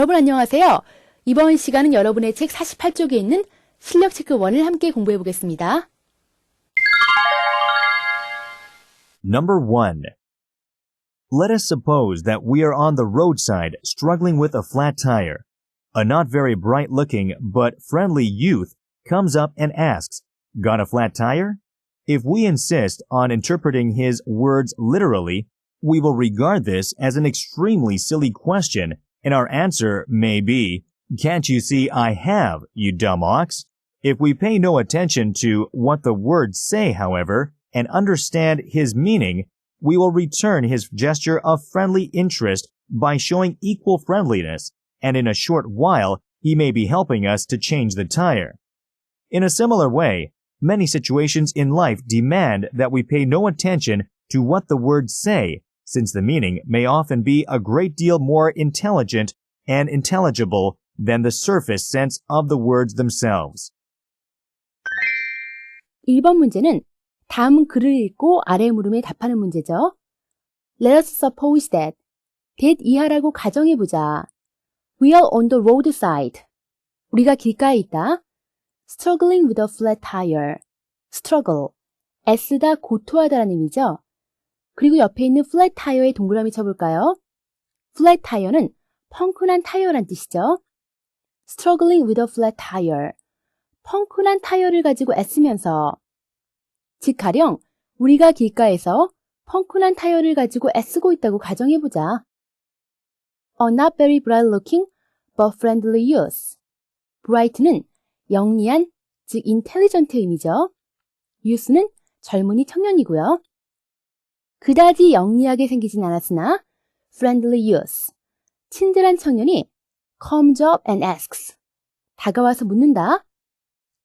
여러분 안녕하세요. 이번 시간은 여러분의 책 48쪽에 있는 실력 체크 1을 함께 공부해 보겠습니다. Number 1. Let us suppose that we are on the roadside struggling with a flat tire. A not very bright-looking but friendly youth comes up and asks, "Got a flat tire?" If we insist on interpreting his words literally, we will regard this as an extremely silly question, and our answer may be, "Can't you see I have, you dumb ox?" If we pay no attention to what the words say, however, and understand his meaning, we will return his gesture of friendly interest by showing equal friendliness, and in a short while, he may be helping us to change the tire. In a similar way, many situations in life demand that we pay no attention to what the words say, since the meaning may often be a great deal more intelligent and intelligible than the surface sense of the words themselves. 1번 문제는 다음 글을 읽고 아래 물음에 답하는 문제죠. Let us suppose that. 이하라고 가정해보자. We are on the roadside. 우리가 길가에 있다. Struggling with a flat tire. Struggle. 애쓰다, 고토하다라는 의미죠. 그리고 옆에 있는 flat tire에 동그라미 쳐볼까요? flat tire는 펑크난 타이어란 뜻이죠. Struggling with a flat tire. 펑크난 타이어를 가지고 애쓰면서, 즉 가령 우리가 길가에서 펑크난 타이어를 가지고 애쓰고 있다고 가정해보자. A not very bright looking but friendly youth. bright는 영리한, 즉 intelligent의 의미죠. youth는 젊은이 청년이고요. 그다지 영리하게 생기진 않았으나 friendly youth, 친절한 청년이 comes up and asks. 다가와서 묻는다.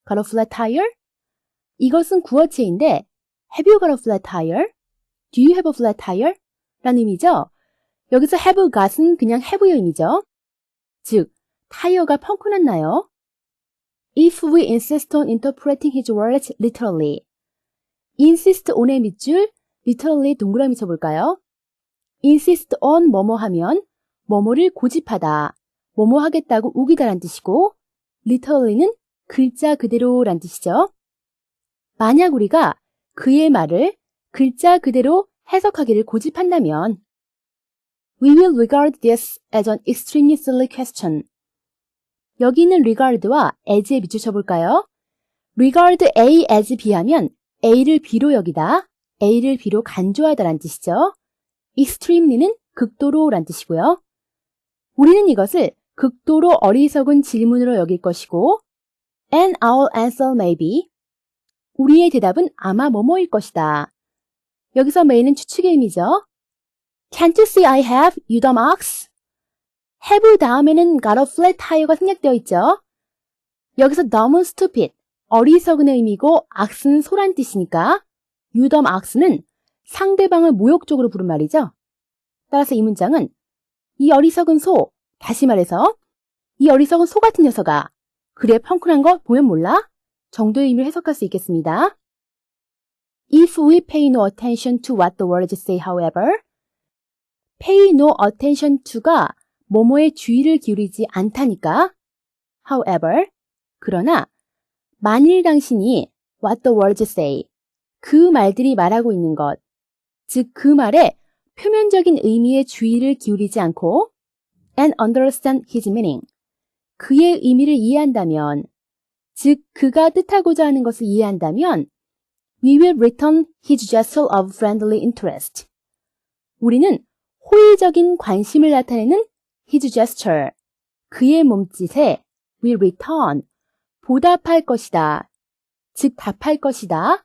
Got a flat tire? 이것은 구어체인데 Have you got a flat tire? Do you have a flat tire? 라는 의미죠. 여기서 have got은 그냥 have의 의미죠. 즉, 타이어가 펑크났나요? If we insist on interpreting his words literally. insist on의 밑줄, literally 동그라미 쳐볼까요? insist on 뭐뭐 하면 뭐뭐를 고집하다, 뭐뭐 하겠다고 우기다란 뜻이고 literally는 글자 그대로란 뜻이죠. 만약 우리가 그의 말을 글자 그대로 해석하기를 고집한다면 We will regard this as an extremely silly question. 여기 있는 regard와 as에 밑줄 쳐볼까요? regard A as B하면 A를 B로 여기다, A를 B로 간주하다란 뜻이죠. extremely는 극도로란 뜻이고요. 우리는 이것을 극도로 어리석은 질문으로 여길 것이고 And our answer may be. 우리의 대답은 아마 뭐뭐일 것이다. 여기서 may는 추측의 의미죠. Can't you see I have, you dumb ox? have 다음에는 got a flat tire가 생략되어 있죠. 여기서 dumb은 stupid, 어리석은의 의미고 ox는 소란 뜻이니까 you dumb ox는 상대방을 모욕적으로 부른 말이죠. 따라서 이 문장은 이 어리석은 소, 다시 말해서 이 어리석은 소 같은 녀석아, 그래 펑크난 거 보면 몰라? 정도의 의미를 해석할 수 있겠습니다. If we pay no attention to what the words say, however, pay no attention to가 뭐뭐에 주의를 기울이지 않다니까, however, 그러나 만일 당신이 what the words say, 그 말들이 말하고 있는 것, 즉 그 말의 표면적인 의미에 주의를 기울이지 않고 and understand his meaning, 그의 의미를 이해한다면, 즉 그가 뜻하고자 하는 것을 이해한다면 we will return his gesture of friendly interest. 우리는 호의적인 관심을 나타내는 his gesture, 그의 몸짓에 will return, 보답할 것이다, 즉 답할 것이다,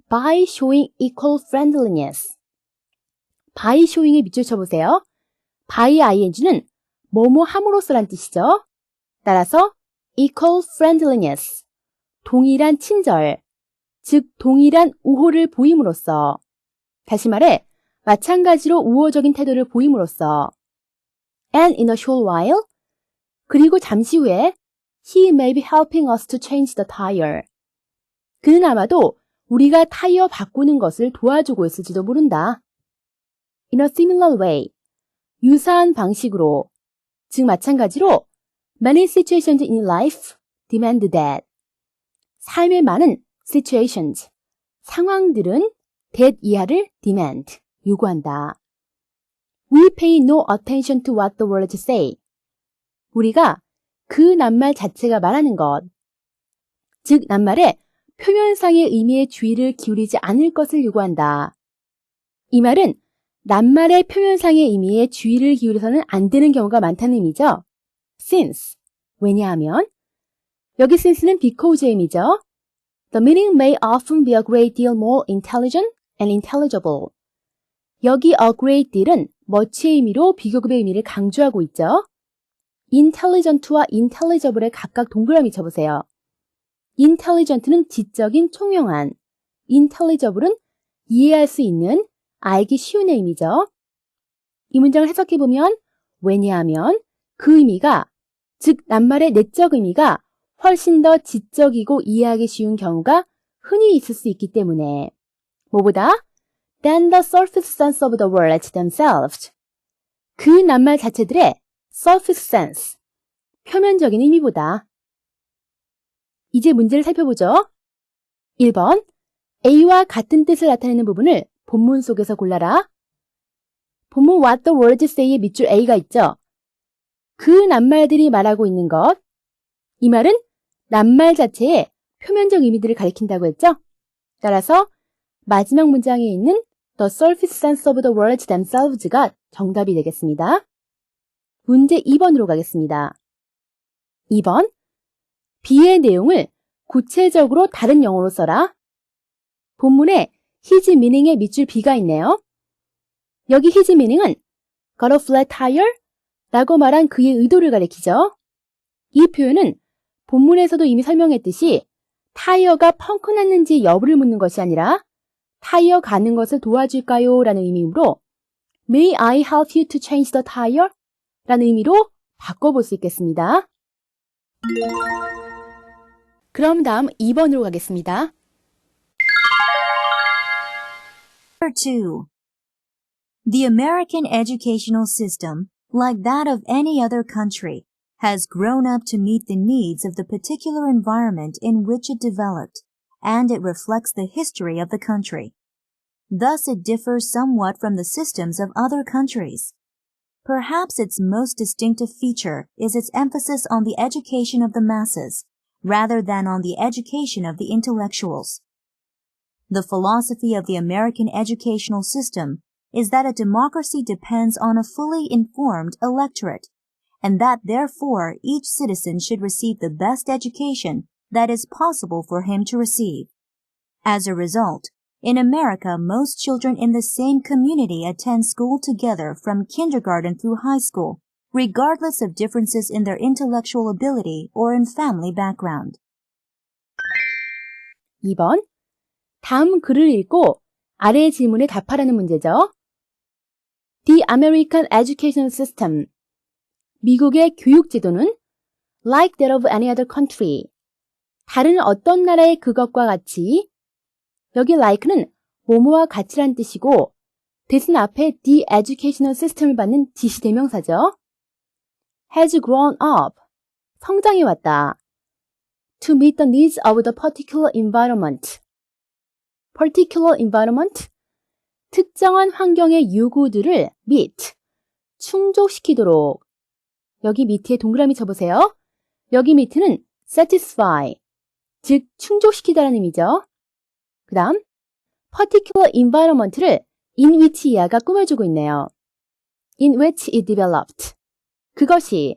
by showing equal friendliness. by showing에 밑줄 쳐보세요. by ing는 뭐뭐 함으로써란 뜻이죠. 따라서 equal friendliness, 동일한 친절, 즉 동일한 우호를 보임으로써, 다시 말해 마찬가지로 우호적인 태도를 보임으로써 and in a short while, 그리고 잠시 후에 he may be helping us to change the tire. 그는 아마도 우리가 타이어 바꾸는 것을 도와주고 있을지도 모른다. In a similar way, 유사한 방식으로 즉 마찬가지로 many situations in life demand that. 삶의 많은 situations, 상황들은 that 이하를 demand, 요구한다. We pay no attention to what the words say. 우리가 그 낱말 자체가 말하는 것, 즉 낱말의 표면상의 의미에 주의를 기울이지 않을 것을 요구한다. 이 말은 낱말의 표면상의 의미에 주의를 기울여서는 안 되는 경우가 많다는 의미죠. Since, 왜냐하면 여기 since는 because의 의미죠. The meaning may often be a great deal more intelligent and intelligible. 여기 a great deal은 much의 의미로 비교급의 의미를 강조하고 있죠. intelligent와 intelligible에 각각 동그라미 쳐보세요. intelligent는 지적인 총명한, intelligible은 이해할 수 있는, 알기 쉬운 의미죠. 이 문장을 해석해보면 왜냐하면 그 의미가, 즉 낱말의 내적 의미가 훨씬 더 지적이고 이해하기 쉬운 경우가 흔히 있을 수 있기 때문에 뭐보다 than the surface sense of the words themselves. 그 낱말 자체들의 surface sense, 표면적인 의미보다. 이제 문제를 살펴보죠. 1번, A와 같은 뜻을 나타내는 부분을 본문 속에서 골라라. 본문 What the words say의 밑줄 A가 있죠. 그 낱말들이 말하고 있는 것. 이 말은 낱말 자체의 표면적 의미들을 가리킨다고 했죠. 따라서 마지막 문장에 있는 The surface sense of the words themselves가 정답이 되겠습니다. 문제 2번으로 가겠습니다. 2번, B의 내용을 구체적으로 다른 영어로 써라. 본문에 his meaning의 밑줄 B가 있네요. 여기 his meaning은 got a flat tire? 라고 말한 그의 의도를 가리키죠. 이 표현은 본문에서도 이미 설명했듯이 타이어가 펑크 났는지 여부를 묻는 것이 아니라 타이어 가는 것을 도와줄까요? 라는 의미로 May I help you to change the tire? 라는 의미로 바꿔볼 수 있겠습니다. 그럼 다음 2번으로 가겠습니다. Number 2. The American educational system, like that of any other country, has grown up to meet the needs of the particular environment in which it developed, and it reflects the history of the country. Thus it differs somewhat from the systems of other countries. Perhaps its most distinctive feature is its emphasis on the education of the masses, rather than on the education of the intellectuals. The philosophy of the American educational system is that a democracy depends on a fully informed electorate, and that therefore each citizen should receive the best education that is possible for him to receive. As a result, in America, most children in the same community attend school together from kindergarten through high school, regardless of differences in their intellectual ability or in family background. 2번, 다음 글을 읽고 아래의 질문에 답하라는 문제죠. The American educational system. 미국의 교육제도는 like that of any other country. 다른 어떤 나라의 그것과 같이. 여기 like는 뭐뭐와 같이란 뜻이고 that은 앞에 the educational system을 받는 지시대명사죠. has grown up. 성장해왔다. to meet the needs of the particular environment. particular environment. 특정한 환경의 요구들을 meet. 충족시키도록. 여기 meet에 동그라미 쳐보세요. 여기 meet는 satisfy. 즉 충족시키다라는 의미죠. 그 다음 particular environment를 in which 이하가 꾸며주고 있네요. in which it developed. 그것이,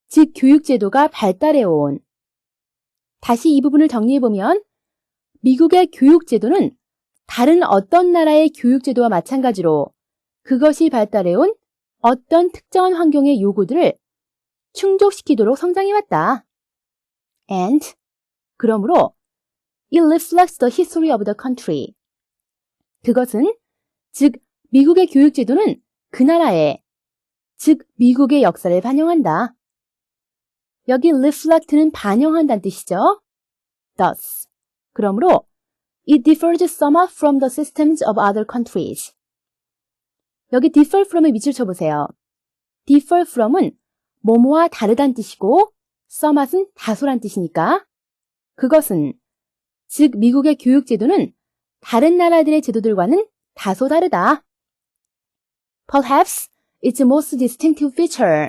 즉 교육제도가 발달해온. 다시 이 부분을 정리해보면 미국의 교육제도는 다른 어떤 나라의 교육제도와 마찬가지로 그것이 발달해온 어떤 특정한 환경의 요구들을 충족시키도록 성장해왔다. And, 그러므로 it reflects the history of the country. 그것은, 즉 미국의 교육제도는 그 나라의, 즉 미국의 역사를 반영한다. 여기 reflect는 반영한다는 뜻이죠. Thus, 그러므로 it differs somewhat from the systems of other countries. 여기 differ from의 밑줄 쳐보세요. differ from은 뭐뭐와 다르다는 뜻이고 somewhat은 다소란 뜻이니까 그것은 즉 미국의 교육 제도는 다른 나라들의 제도들과는 다소 다르다. Perhaps its most distinctive feature.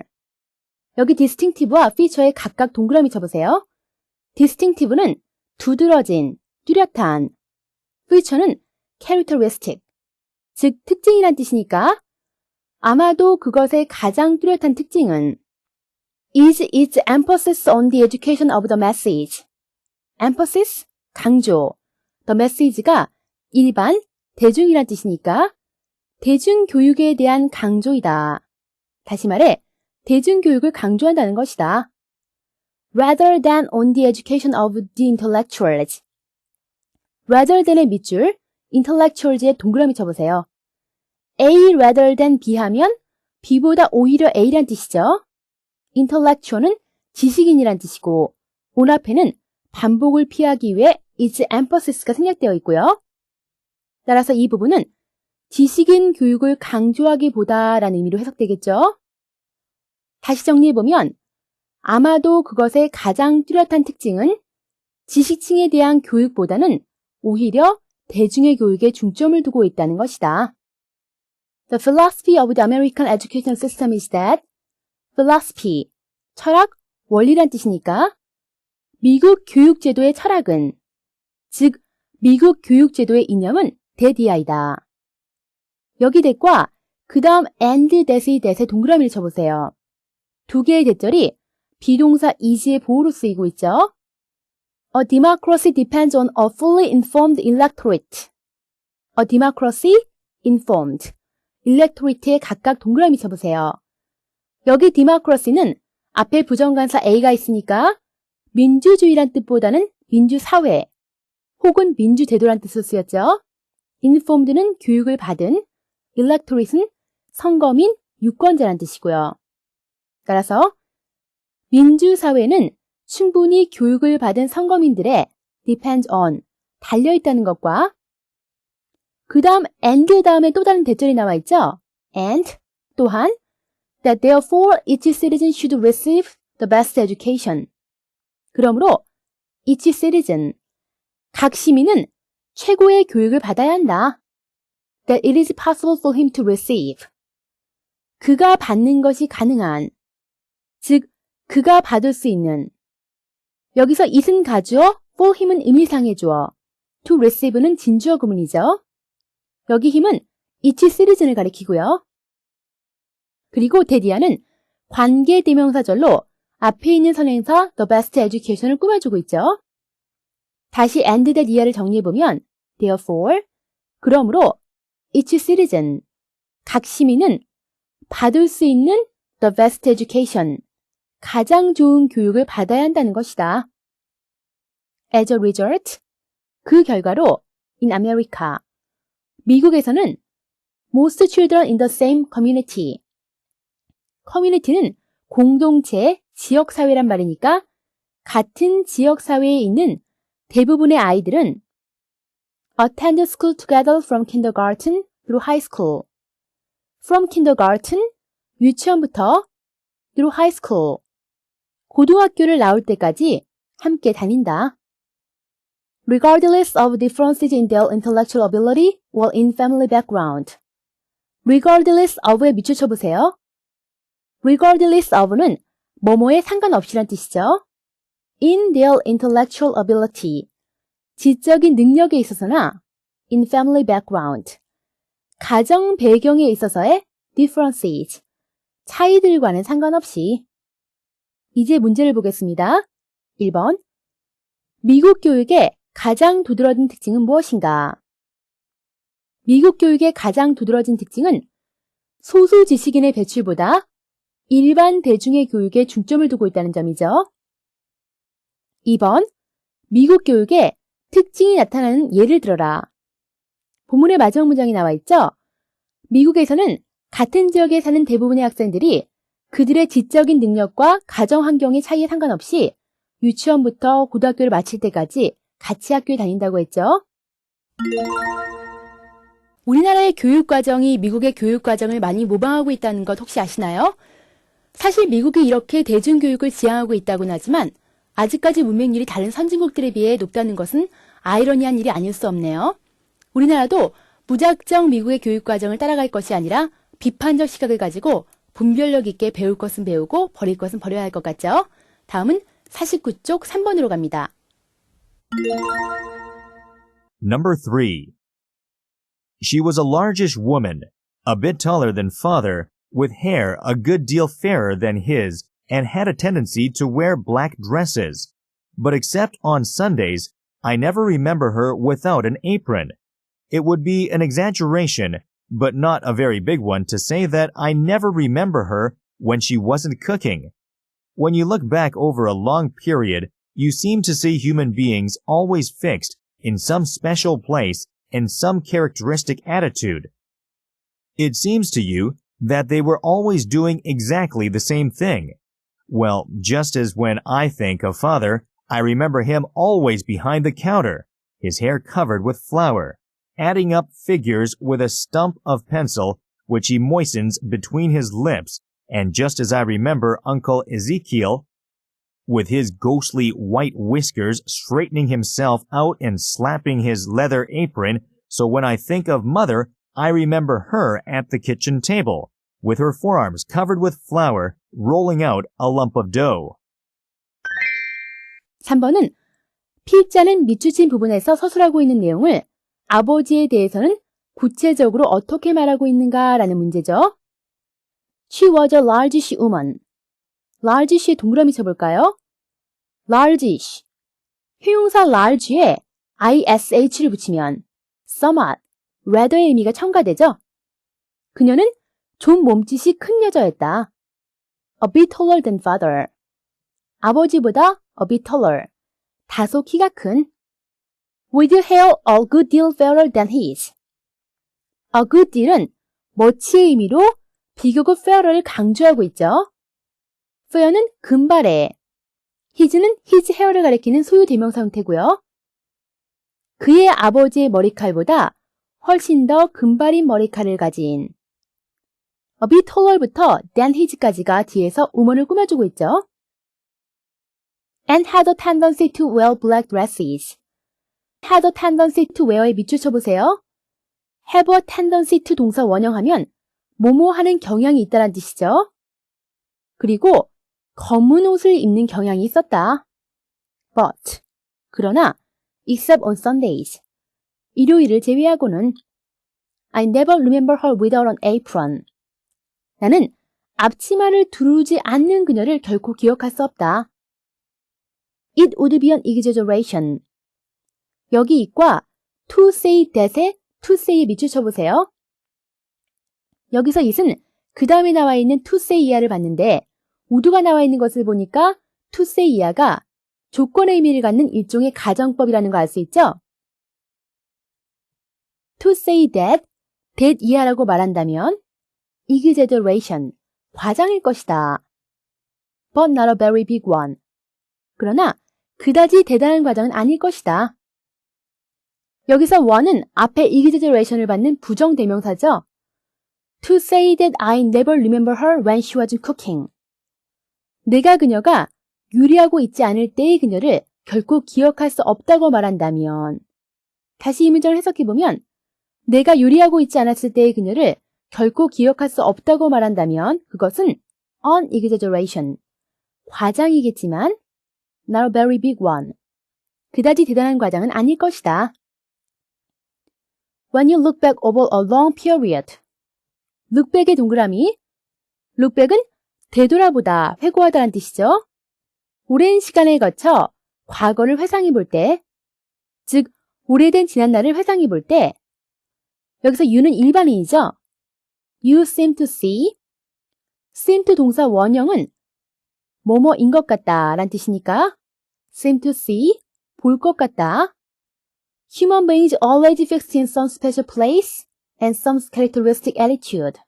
여기 distinctive와 feature에 각각 동그라미 쳐보세요. distinctive는 두드러진, 뚜렷한, feature는 characteristic, 즉 특징이란 뜻이니까 아마도 그것의 가장 뚜렷한 특징은 is its emphasis on the education of the message. emphasis, 강조, the message가 일반, 대중이란 뜻이니까 대중교육에 대한 강조이다. 다시 말해 대중교육을 강조한다는 것이다. rather than on the education of the intellectuals. rather than의 밑줄, intellectuals에 동그라미 쳐보세요. A rather than B 하면 B보다 오히려 A란 뜻이죠. intellectual은 지식인이란 뜻이고 on 앞에는 반복을 피하기 위해 its emphasis가 생략되어 있고요. 따라서 이 부분은 지식인 교육을 강조하기보다 라는 의미로 해석되겠죠. 다시 정리해보면 아마도 그것의 가장 뚜렷한 특징은 지식층에 대한 교육보다는 오히려 대중의 교육에 중점을 두고 있다는 것이다. The philosophy of the American educational system is that philosophy, 철학, 원리란 뜻이니까 미국 교육제도의 철학은 즉 미국 교육제도의 이념은 that이다. 여기 that과 그 다음 and that의 that에 동그라미를 쳐보세요. 두 개의 that절이 비동사 is의 보호로 쓰이고 있죠. A democracy depends on a fully informed electorate. A democracy, informed. electorate에 각각 동그라미 쳐보세요. 여기 democracy는 앞에 부정관사 A가 있으니까 민주주의란 뜻보다는 민주사회 혹은 민주제도란 뜻으로 쓰였죠. informed는 교육을 받은, electorate는 선거민, 유권자란 뜻이고요. 따라서 민주사회는 충분히 교육을 받은 선거민들의 depends on, 달려있다는 것과 그 다음 and 다음에 또 다른 대절이 나와 있죠. and 또한 that therefore each citizen should receive the best education. 그러므로 each citizen, 각 시민은 최고의 교육을 받아야 한다. That it is possible for him to receive. 그가 받는 것이 가능한, 즉 그가 받을 수 있는. 여기서 it은 가주어, for him은 의미상의 주어, to receive는 진주어 구문이죠. 여기 힘은 each citizen을 가리키고요. 그리고 대디아는 관계대명사절로 앞에 있는 선행사 the best education을 꾸며주고 있죠. 다시 and that 이하를 정리해보면 therefore, 그러므로 each citizen, 각 시민은 받을 수 있는 the best education, 가장 좋은 교육을 받아야 한다는 것이다. As a result, 그 결과로 in America, 미국에서는 most children in the same community. community는 공동체, 지역사회란 말이니까 같은 지역사회에 있는 대부분의 아이들은 attend school together from kindergarten through high school. from kindergarten, 유치원부터 through high school, 고등학교를 나올 때까지 함께 다닌다. regardless of differences in their intellectual ability or in family background. regardless of에 밑줄 쳐보세요. regardless of는 뭐뭐에 상관없이란 뜻이죠. in their intellectual ability, 지적인 능력에 있어서나 in family background, 가정 배경에 있어서의 differences, 차이들과는 상관없이. 이제 문제를 보겠습니다. 1번. 미국 교육의 가장 두드러진 특징은 무엇인가? 미국 교육의 가장 두드러진 특징은 소수 지식인의 배출보다 일반 대중의 교육에 중점을 두고 있다는 점이죠. 2번. 미국 교육의 특징이 나타나는 예를 들어라. 본문의 마지막 문장이 나와 있죠? 미국에서는 같은 지역에 사는 대부분의 학생들이 그들의 지적인 능력과 가정 환경의 차이에 상관없이 유치원부터 고등학교를 마칠 때까지 같이 학교에 다닌다고 했죠. 우리나라의 교육과정이 미국의 교육과정을 많이 모방하고 있다는 것 혹시 아시나요? 사실 미국이 이렇게 대중교육을 지향하고 있다고는 하지만 아직까지 문맹률이 다른 선진국들에 비해 높다는 것은 아이러니한 일이 아닐 수 없네요. 우리나라도 무작정 미국의 교육과정을 따라갈 것이 아니라 비판적 시각을 가지고 분별력 있게 배울 것은 배우고 버릴 것은 버려야 할 것 같죠? 다음은 49쪽 3번으로 갑니다. Number 3. She was a largish woman, a bit taller than father, with hair a good deal fairer than his, and had a tendency to wear black dresses. But except on Sundays, I never remember her without an apron. It would be an exaggeration, but not a very big one, to say that I never remember her when she wasn't cooking. When you look back over a long period, you seem to see human beings always fixed in some special place and some characteristic attitude. It seems to you that they were always doing exactly the same thing. Well, just as when I think of father, I remember him always behind the counter, his hair covered with flour, adding up figures with a stump of pencil which he moistens between his lips, and just as I remember Uncle Ezekiel, with his ghostly white whiskers straightening himself out and slapping his leather apron, so when I think of mother, I remember her at the kitchen table, with her forearms covered with flour, rolling out a lump of dough. 3번은 피입자는 밑줄친 부분에서 서술하고 있는 내용을 아버지에 대해서는 구체적으로 어떻게 말하고 있는가라는 문제죠. She was a largish woman. largish에 동그라미 쳐볼까요? largish. 형용사 large에 ish를 붙이면 somewhat, rather의 의미가 첨가되죠. 그녀는 좀 몸짓이 큰 여자였다. A bit taller than father. 아버지보다 a bit taller. 다소 키가 큰. With hair a good deal fairer than his. A good deal은 much의 의미로 비교급 fair를 강조하고 있죠. fair는 금발의, his는 his hair를 가리키는 소유 대명사 형태고요. 그의 아버지의 머리칼보다 훨씬 더 금발인 머리칼을 가진 a bit taller부터 than his까지가 뒤에서 우먼을 꾸며주고 있죠. And had a tendency to wear black dresses. had a tendency to wear에 밑줄 쳐보세요. have a tendency to 동사 원형하면 뭐뭐 하는 경향이 있다는 뜻이죠. 그리고 검은 옷을 입는 경향이 있었다. But, 그러나 except on Sundays. 일요일을 제외하고는 I never remember her without an apron. 나는 앞치마를 두르지 않는 그녀를 결코 기억할 수 없다. It would be an exaggeration. 여기 it과 to say that에 to say에 밑줄 쳐보세요. 여기서 it은 그 다음에 나와 있는 to say 이하를 봤는데 would가 나와 있는 것을 보니까 to say 이하가 조건의 의미를 갖는 일종의 가정법이라는 거 알 수 있죠? To say that 이하라고 말한다면 exaggeration, 과장일 것이다. But not a very big one. 그러나 그다지 대단한 과장은 아닐 것이다. 여기서 one은 앞에 exaggeration을 받는 부정대명사죠. To say that I never remember her when she was cooking. 내가 그녀가 요리하고 있지 않을 때의 그녀를 결코 기억할 수 없다고 말한다면, 다시 이 문장을 해석해보면 내가 요리하고 있지 않았을 때의 그녀를 결코 기억할 수 없다고 말한다면 그것은 an exaggeration, 과장이겠지만 not a very big one, 그다지 대단한 과장은 아닐 것이다. When you look back over a long period. look back의 동그라미. look back은 되돌아보다, 회고하다라는 뜻이죠. 오랜 시간을 거쳐 과거를 회상해 볼 때, 즉 오래된 지난날을 회상해 볼 때, 여기서 you는 일반인이죠. You seem to see. seem to 동사 원형은 뭐뭐인 것 같다 라는 뜻이니까 seem to see, 볼 것 같다. Human beings always fixed in some special place and some characteristic attitude.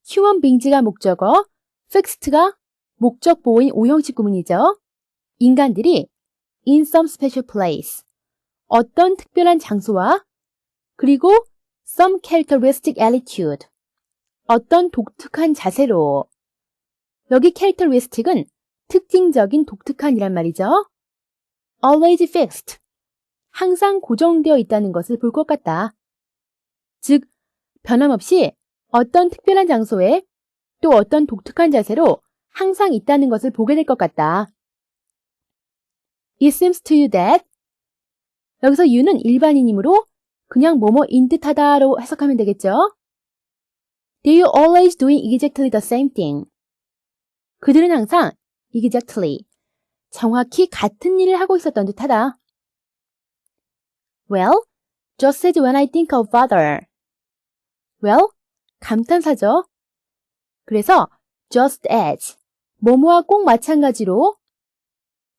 human beings가 목적어, fixed가 목적 보호인 오형식 구문이죠. 인간들이 in some special place, 어떤 특별한 장소와 그리고 some characteristic attitude, 어떤 독특한 자세로 여기 characteristic은 특징적인, 독특한이란 말이죠. always fixed. 항상 고정되어 있다는 것을 볼 것 같다. 즉, 변함없이 어떤 특별한 장소에 또 어떤 독특한 자세로 항상 있다는 것을 보게 될 것 같다. It seems to you that 여기서 you는 일반인이므로 그냥 뭐뭐인 듯하다로 해석하면 되겠죠. They are always doing exactly the same thing. 그들은 항상 exactly, 정확히 같은 일을 하고 있었던 듯하다. Well, just as when I think of father. Well, 감탄사죠. 그래서 just as, 뭐뭐와 꼭 마찬가지로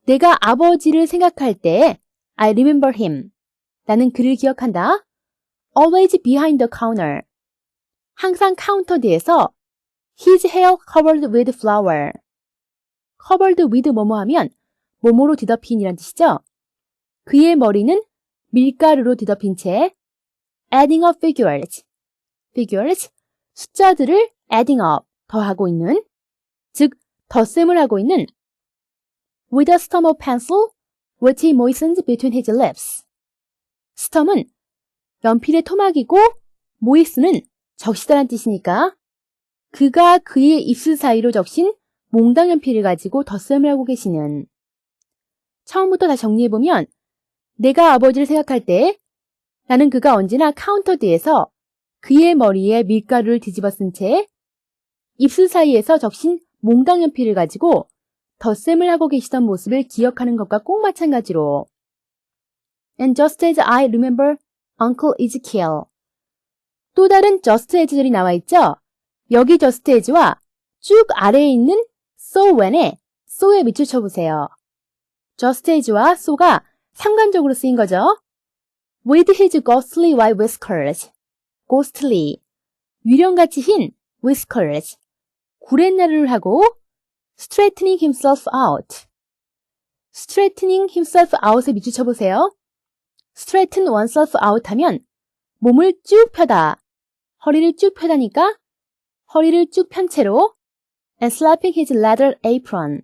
내가 아버지를 생각할 때 I remember him. 나는 그를 기억한다. Always behind the counter. 항상 카운터 뒤에서 His hair covered with flour. covered with 뭐뭐 하면 뭐뭐로 뒤덮인이란 뜻이죠. 그의 머리는 밀가루로 뒤덮인 채 adding up figures. figures, 숫자들을 adding up, 더하고 있는, 즉 덧셈을 하고 있는 with a stump of pencil, which he moistens between his lips. 스텀은 연필의 토막이고 모이스는 적시다란 뜻이니까 그가 그의 입술 사이로 적신 몽당 연필을 가지고 덧셈을 하고 계시는. 처음부터 다시 정리해보면 내가 아버지를 생각할 때 나는 그가 언제나 카운터 뒤에서 그의 머리에 밀가루를 뒤집어 쓴 채 입술 사이에서 적신 몽당 연필을 가지고 덧셈을 하고 계시던 모습을 기억하는 것과 꼭 마찬가지로 And just as I remember Uncle Ezekiel. 또 다른 just as들이 나와 있죠? 여기 just as와 쭉 아래에 있는 so when에 so에 밑줄 쳐보세요. just as와 so가 상관적으로 쓰인 거죠. With his ghostly white whiskers. ghostly. 유령같이 흰 whiskers. 구렛나루를 하고 straightening himself out. straightening himself out에 밑줄 쳐보세요. straighten oneself out 하면 몸을 쭉 펴다, 허리를 쭉 펴다니까 허리를 쭉 편 채로 and slapping his leather apron.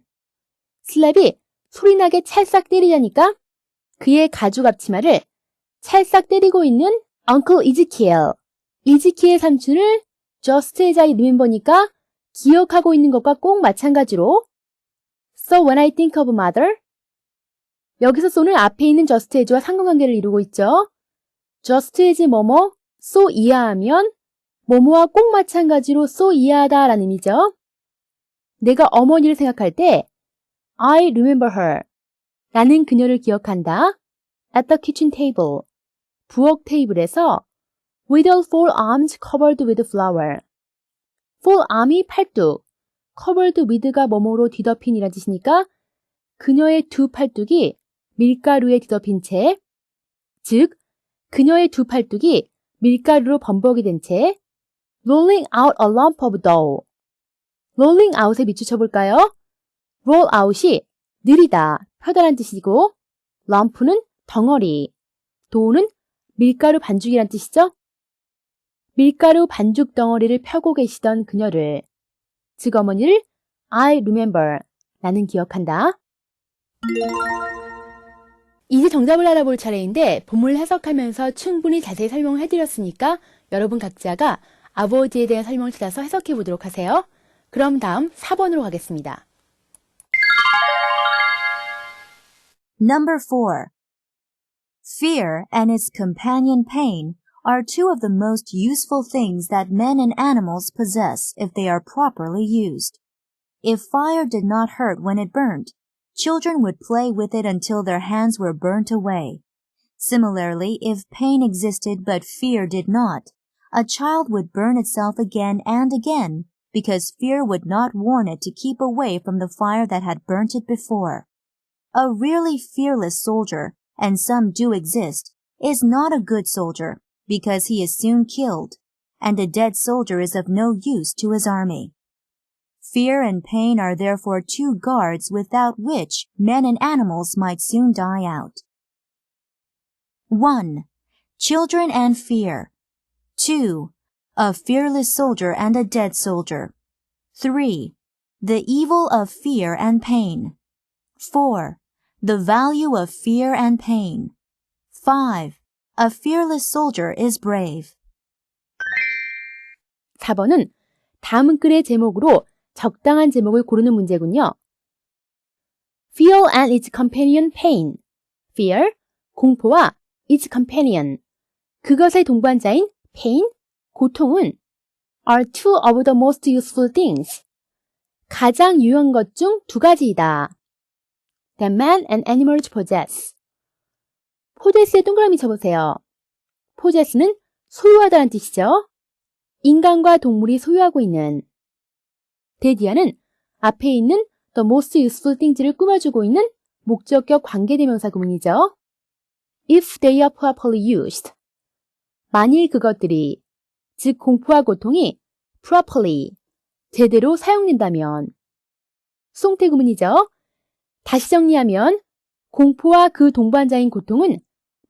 슬랩이 소리나게 찰싹 때리자니까 그의 가죽 앞치마를 찰싹 때리고 있는 Uncle Ezekiel. 이즈키엘 삼촌을 just as I remember니까 기억하고 있는 것과 꼭 마찬가지로 So when I think of mother, 여기서 so는 앞에 있는 just as와 상관관계를 이루고 있죠. just as 뭐뭐, so 이하하면 뭐뭐와 꼭 마찬가지로 so 이하하다 라는 의미죠. 내가 어머니를 생각할 때 I remember her. 나는 그녀를 기억한다. At the kitchen table. 부엌 테이블에서 with her four arms covered with flour. four arm이 팔뚝. covered with가 뭐뭐로 뒤덮인이란 뜻이니까 그녀의 두 팔뚝이 밀가루에 뒤덮인 채, 즉 그녀의 두 팔뚝이 밀가루로 범벅이 된 채 rolling out a lump of dough. rolling out에 밑줄 쳐볼까요? roll out이 느리다, 펴다란 뜻이고 lump는 덩어리, dough는 밀가루 반죽이란 뜻이죠. 밀가루 반죽 덩어리를 펴고 계시던 그녀를, 즉 어머니를 I remember, 나는 기억한다. 이제 정답을 알아볼 차례인데 본문을 해석하면서 충분히 자세히 설명을 해드렸으니까 여러분 각자가 아버지에 대한 설명을 찾아서 해석해 보도록 하세요. 그럼 다음 4번으로 가겠습니다. Number 4. Fear and its companion pain are two of the most useful things that men and animals possess if they are properly used. If fire did not hurt when it burned, children would play with it until their hands were burnt away. Similarly, if pain existed but fear did not, a child would burn itself again and again because fear would not warn it to keep away from the fire that had burnt it before. A really fearless soldier, and some do exist, is not a good soldier because he is soon killed, and a dead soldier is of no use to his army. Fear and pain are therefore two guards without which men and animals might soon die out. 1. Children and fear. 2. A fearless soldier and a dead soldier. 3. The evil of fear and pain. 4. The value of fear and pain. 5. A fearless soldier is brave. 4번은 다음 글의 제목으로 적당한 제목을 고르는 문제군요. Fear and its companion pain. Fear, 공포와 its companion, 그것의 동반자인 pain, 고통은 are two of the most useful things. 가장 유용한 것 중 두 가지이다. That man and animals possess. possess에 동그라미 쳐보세요. possess는 소유하다는 뜻이죠. 인간과 동물이 소유하고 있는. 대디아는 앞에 있는 the most useful things를 꾸며주고 있는 목적격 관계대명사 구문이죠. If they are properly used. 만일 그것들이, 즉 공포와 고통이 properly, 제대로 사용된다면. 수동태 구문이죠. 다시 정리하면 공포와 그 동반자인 고통은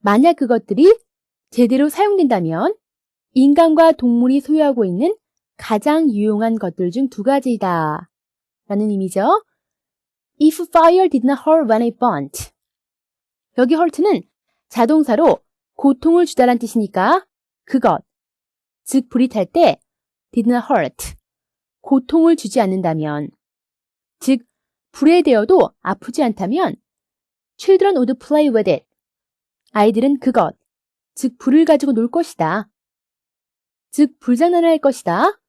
만약 그것들이 제대로 사용된다면 인간과 동물이 소유하고 있는 가장 유용한 것들 중 두 가지이다 라는 의미죠. If fire did not hurt when it burnt. 여기 hurt는 자동사로 고통을 주다란 뜻이니까 그것, 즉 불이 탈 때 did not hurt, 고통을 주지 않는다면, 즉 불에 대어도 아프지 않다면 children would play with it. 아이들은 그것, 즉 불을 가지고 놀 것이다. 즉 불장난을 할 것이다.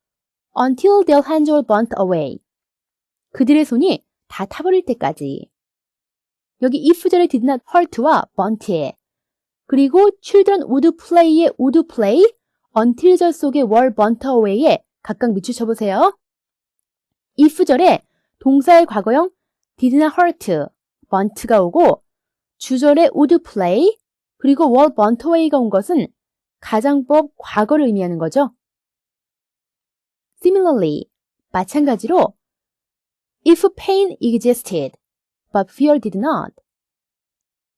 Until their hands were burnt away. 그들의 손이 다 타버릴 때까지. 여기 if절의 did not hurt와 burnt에, 그리고 children would play의 would play, until절 속의 were burnt away에 각각 밑줄 쳐보세요. if절에 동사의 과거형 did not hurt, burnt가 오고 주절에 would play, 그리고 were burnt away가 온 것은 가정법 과거를 의미하는 거죠. Similarly, 마찬가지로 if pain existed, but fear did not.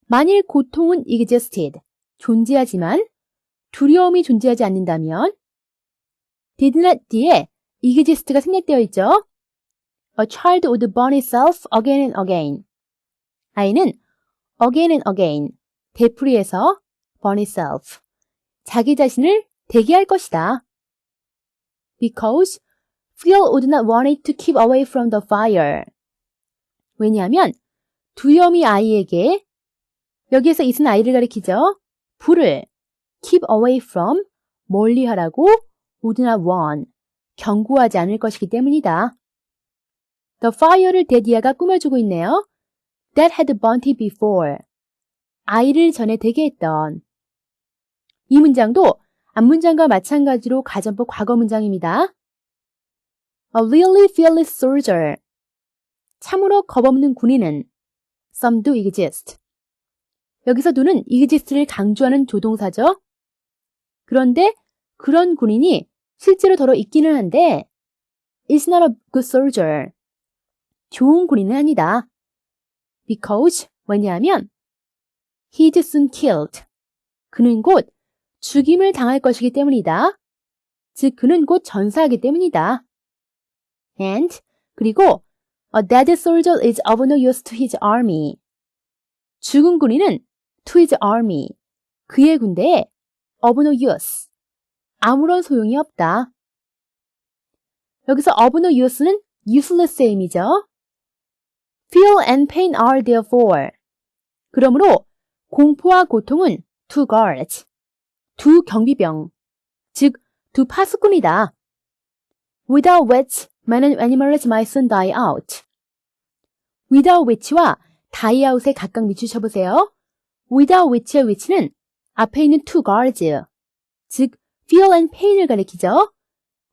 만일 고통은 existed, 존재하지만 두려움이 존재하지 않는다면 did not 뒤에 exist가 생략되어 있죠. A child would burn itself again and again. 아이는 again and again, 되풀이해서 burn itself, 자기 자신을 대기할 것이다. Because fear would not want it to keep away from the fire. 왜냐하면 두려움이 아이에게, 여기에서 it은 아이를 가리키죠. 불을 keep away from, 멀리하라고 would not want, 경고하지 않을 것이기 때문이다. The fire를 데디아가 꾸며주고 있네요. That had burnt it before. 아이를 전에 대게 했던. 이 문장도 앞문장과 마찬가지로 가정법 과거 문장입니다. A really fearless soldier. 참으로 겁없는 군인은 some do exist. 여기서 do는 exist를 강조하는 조동사죠. 그런데 그런 군인이 실제로 더러 있기는 한데 is not a good soldier. 좋은 군인은 아니다. Because, 왜냐하면 he'd soon killed. 그는 곧 죽임을 당할 것이기 때문이다. 즉 그는 곧 전사하기 때문이다. And, 그리고 a dead soldier is of no use to his army. 죽은 군인은 to his army, 그의 군대에 of no use, 아무런 소용이 없다. 여기서 of no use는 useless의 의미죠. Fear and pain are therefore. 그러므로 공포와 고통은 two guards, 두 경비병, 즉 두 파수꾼이다. Without which man and animals might soon die out. Without which와 die out에 각각 밑줄 쳐보세요. Without which의 which는 앞에 있는 two guards, 즉 fear and pain을 가리키죠.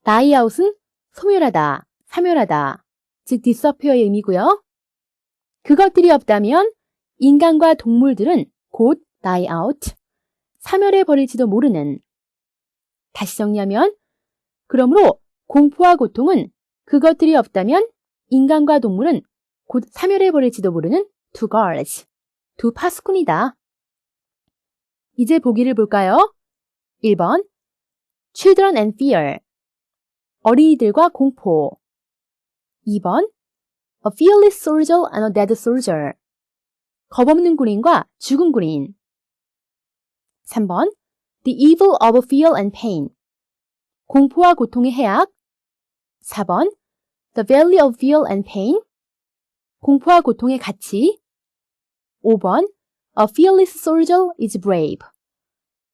die out은 소멸하다, 사멸하다, 즉 disappear의 의미고요. 그것들이 없다면 인간과 동물들은 곧 die out, 사멸해버릴지도 모르는. 다시 정리하면, 그러므로 공포와 고통은 그것들이 없다면 인간과 동물은 곧 사멸해버릴지도 모르는 two guards, 두 파수꾼이다. 이제 보기를 볼까요? 1번, children and fear, 어린이들과 공포. 2번, A fearless soldier and a dead soldier. 겁없는 군인과 죽은 군인. 3번. The evil of fear and pain. 공포와 고통의 해악. 4번. The value of fear and pain. 공포와 고통의 가치. 5번. A fearless soldier is brave.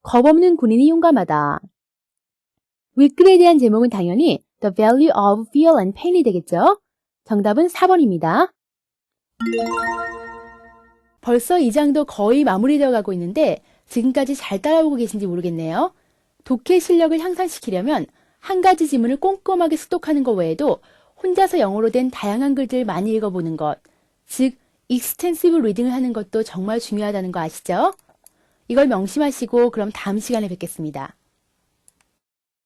겁없는 군인이 용감하다. 윗글에 대한 제목은 당연히 The value of fear and pain이 되겠죠? 정답은 4번입니다. 벌써 이 장도 거의 마무리되어 가고 있는데 지금까지 잘 따라오고 계신지 모르겠네요. 독해 실력을 향상시키려면 한 가지 지문을 꼼꼼하게 습독하는 것 외에도 혼자서 영어로 된 다양한 글들 많이 읽어보는 것, 즉 익스텐시브 리딩을 하는 것도 정말 중요하다는 거 아시죠? 이걸 명심하시고 그럼 다음 시간에 뵙겠습니다.